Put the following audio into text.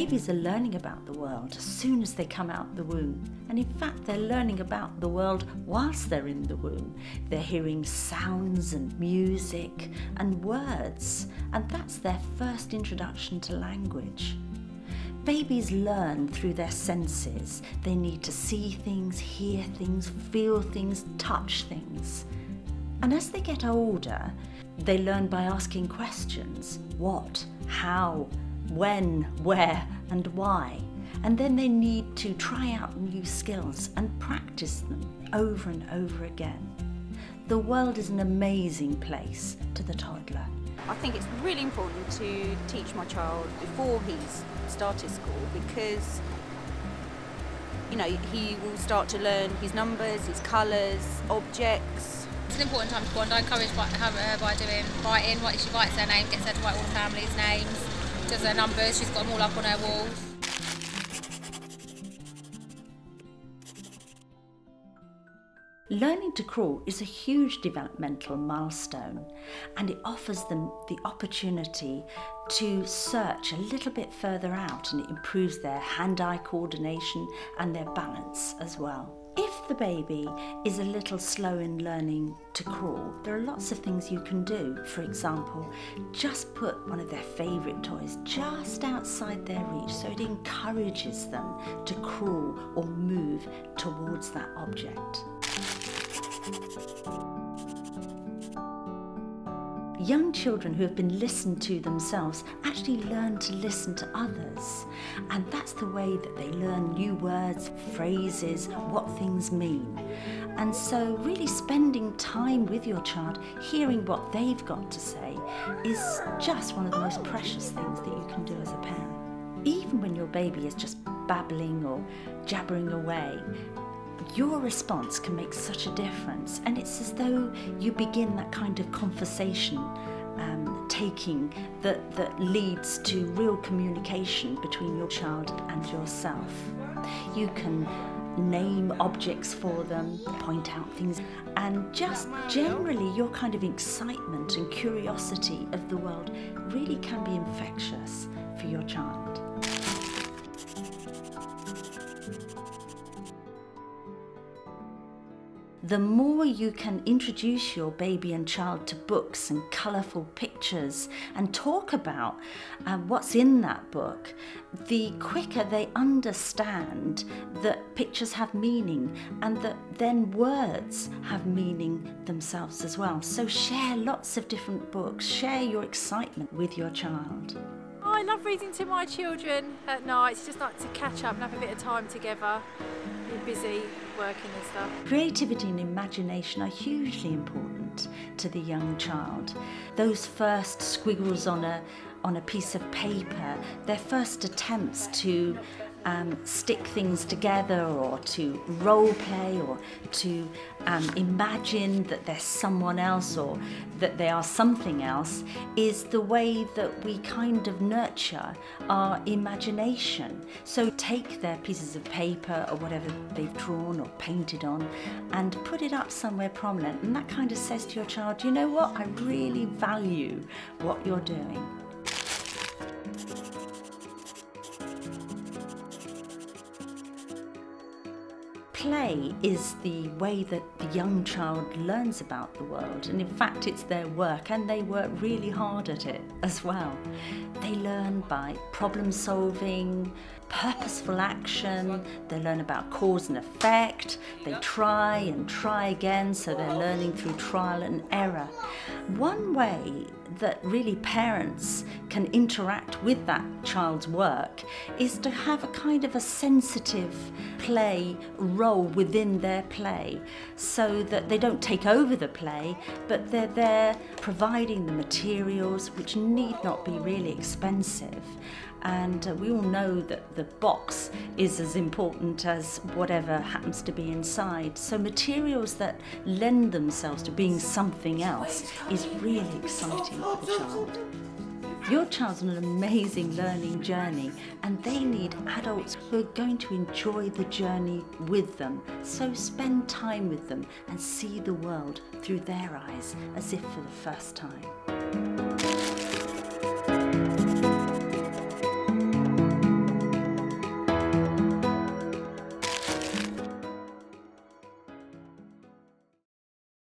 Babies are learning about the world as soon as they come out the womb. And in fact, they're learning about the world whilst they're in the womb. They're hearing sounds and music and words, and that's their first introduction to language. Babies learn through their senses. They need to see things, hear things, feel things, touch things. And as they get older, they learn by asking questions. What, how, when, where, and why. And then they need to try out new skills and practice them over and over again. The world is an amazing place to the toddler. I think it's really important to teach my child before he's started school, because he will start to learn his numbers, his colours, objects. It's an important time to go on. I encourage her by doing writing. She writes her name, gets her to write all the family's names, does her numbers, she's got them all up on her walls. Learning to crawl is a huge developmental milestone, and it offers them the opportunity to search a little bit further out, and it improves their hand-eye coordination and their balance as well. If the baby is a little slow in learning to crawl, there are lots of things you can do. For example, just put one of their favourite toys just outside their reach so it encourages them to crawl or move towards that object. Young children who have been listened to themselves actually learn to listen to others, and that's the way that they learn new words, phrases, what things mean. And so really spending time with your child, hearing what they've got to say, is just one of the most precious things that you can do as a parent. Even when your baby is just babbling or jabbering away, your response can make such a difference, and it's as though you begin that kind of conversation taking that leads to real communication between your child and yourself. You can name objects for them, point out things, and just generally your kind of excitement and curiosity of the world really can be infectious for your child. The more you can introduce your baby and child to books and colourful pictures and talk about what's in that book, the quicker they understand that pictures have meaning and that then words have meaning themselves as well. So share lots of different books, share your excitement with your child. I love reading to my children at night. It's just like to catch up and have a bit of time together. You're busy working and stuff. Creativity and imagination are hugely important to the young child. Those first squiggles on a piece of paper, their first attempts to stick things together, or to role play, or to imagine that they're someone else or that they are something else, is the way that we kind of nurture our imagination. So take their pieces of paper or whatever they've drawn or painted on and put it up somewhere prominent, and that kind of says to your child, you know what, I really value what you're doing. Play is the way that the young child learns about the world, and in fact it's their work, and they work really hard at it as well. They learn by problem solving, purposeful action, they learn about cause and effect, they try and try again, so they're learning through trial and error. One way that really parents can interact with that child's work is to have a kind of a sensitive play role within their play, so that they don't take over the play, but they're there providing the materials, which need not be really expensive. And we all know that the box is as important as whatever happens to be inside. So materials that lend themselves to being something else is really exciting for the child. Your child's on an amazing learning journey, and they need adults who are going to enjoy the journey with them. So spend time with them and see the world through their eyes as if for the first time.